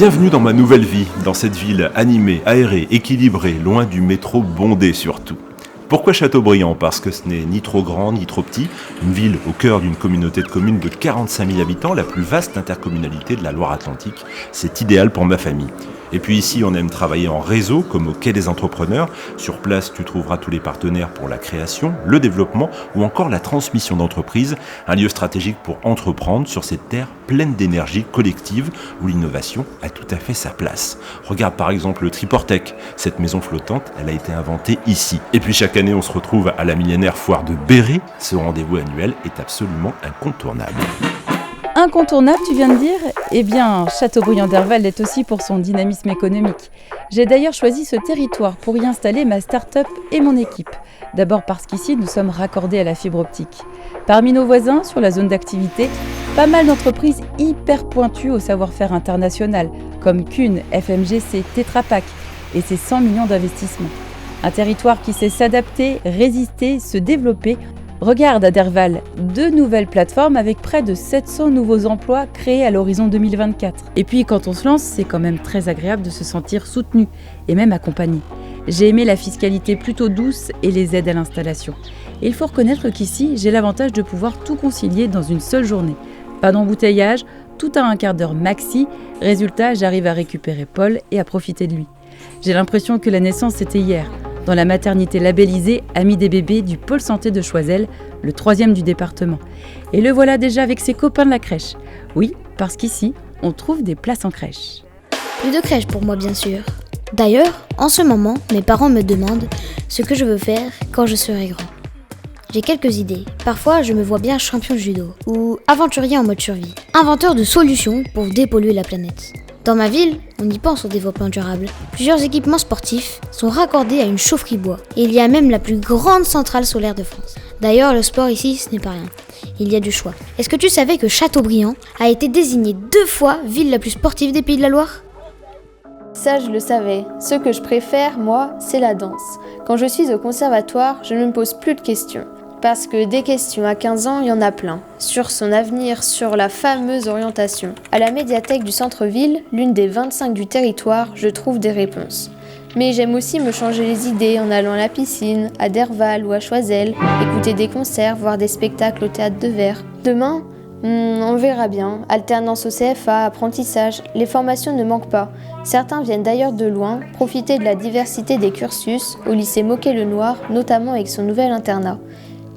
Bienvenue dans ma nouvelle vie, dans cette ville animée, aérée, équilibrée, loin du métro bondé surtout. Pourquoi Châteaubriand ? Parce que ce n'est ni trop grand ni trop petit, une ville au cœur d'une communauté de communes de 45 000 habitants, la plus vaste intercommunalité de la Loire-Atlantique. C'est idéal pour ma famille. Et puis ici, on aime travailler en réseau, comme au Quai des Entrepreneurs. Sur place, tu trouveras tous les partenaires pour la création, le développement ou encore la transmission d'entreprises. Un lieu stratégique pour entreprendre sur cette terre pleine d'énergie collective où l'innovation a tout à fait sa place. Regarde par exemple le Triportec. Cette maison flottante, elle a été inventée ici. Et puis chaque année, on se retrouve à la millénaire foire de Béret. Ce rendez-vous annuel est absolument incontournable. Incontournable, tu viens de dire ? Eh bien, Châteaubriand d'Herval l'est aussi pour son dynamisme économique. J'ai d'ailleurs choisi ce territoire pour y installer ma start-up et mon équipe. D'abord parce qu'ici, nous sommes raccordés à la fibre optique. Parmi nos voisins, sur la zone d'activité, pas mal d'entreprises hyper pointues au savoir-faire international, comme Kuhn, FMGC, Tetra Pak et ses 100 millions d'investissements. Un territoire qui sait s'adapter, résister, se développer. Regarde à Derval, 2 nouvelles plateformes avec près de 700 nouveaux emplois créés à l'horizon 2024. Et puis quand on se lance, c'est quand même très agréable de se sentir soutenu et même accompagné. J'ai aimé la fiscalité plutôt douce et les aides à l'installation. Et il faut reconnaître qu'ici, j'ai l'avantage de pouvoir tout concilier dans une seule journée. Pas d'embouteillage, tout à un quart d'heure maxi. Résultat, j'arrive à récupérer Paul et à profiter de lui. J'ai l'impression que la naissance était hier. Dans la maternité labellisée Amis des bébés du pôle santé de Choiseul, le 3e du département. Et le voilà déjà avec ses copains de la crèche. Oui, parce qu'ici, on trouve des places en crèche. Plus de crèche pour moi, bien sûr. D'ailleurs, en ce moment, mes parents me demandent ce que je veux faire quand je serai grand. J'ai quelques idées. Parfois, je me vois bien champion de judo ou aventurier en mode survie. Inventeur de solutions pour dépolluer la planète. Dans ma ville, on y pense au développement durable. Plusieurs équipements sportifs sont raccordés à une chaufferie bois. Et il y a même la plus grande centrale solaire de France. D'ailleurs, le sport ici, ce n'est pas rien. Il y a du choix. Est-ce que tu savais que Châteaubriand a été désignée 2 fois ville la plus sportive des Pays de la Loire ? Ça, je le savais. Ce que je préfère, moi, c'est la danse. Quand je suis au conservatoire, je ne me pose plus de questions. Parce que des questions à 15 ans, il y en a plein. Sur son avenir, sur la fameuse orientation. À la médiathèque du centre-ville, l'une des 25 du territoire, je trouve des réponses. Mais j'aime aussi me changer les idées en allant à la piscine, à Derval ou à Choiseul, écouter des concerts, voir des spectacles au théâtre de Verre. Demain, on verra bien. Alternance au CFA, apprentissage, les formations ne manquent pas. Certains viennent d'ailleurs de loin, profiter de la diversité des cursus, au lycée Moquet-le-Noir, notamment avec son nouvel internat.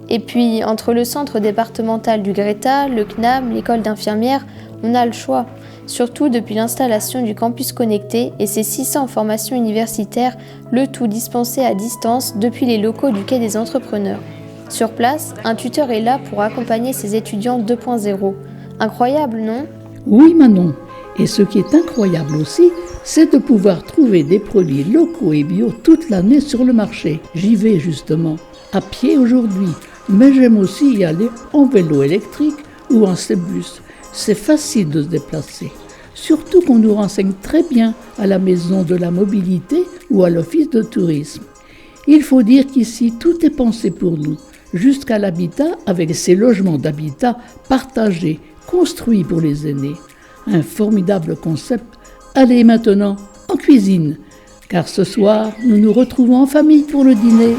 Et puis, entre le centre départemental du Greta, le CNAM, l'école d'infirmières, on a le choix. Surtout depuis l'installation du campus connecté et ses 600 formations universitaires, le tout dispensé à distance depuis les locaux du Quai des Entrepreneurs. Sur place, un tuteur est là pour accompagner ses étudiants 2.0. Incroyable, non ? Oui, Manon. Et ce qui est incroyable aussi, c'est de pouvoir trouver des produits locaux et bio toute l'année sur le marché. J'y vais justement, à pied aujourd'hui. Mais j'aime aussi y aller en vélo électrique ou en C-bus. C'est facile de se déplacer. Surtout qu'on nous renseigne très bien à la maison de la mobilité ou à l'office de tourisme. Il faut dire qu'ici, tout est pensé pour nous, jusqu'à l'habitat avec ces logements d'habitat partagés, construits pour les aînés. Un formidable concept. Allez maintenant en cuisine, car ce soir, nous nous retrouvons en famille pour le dîner.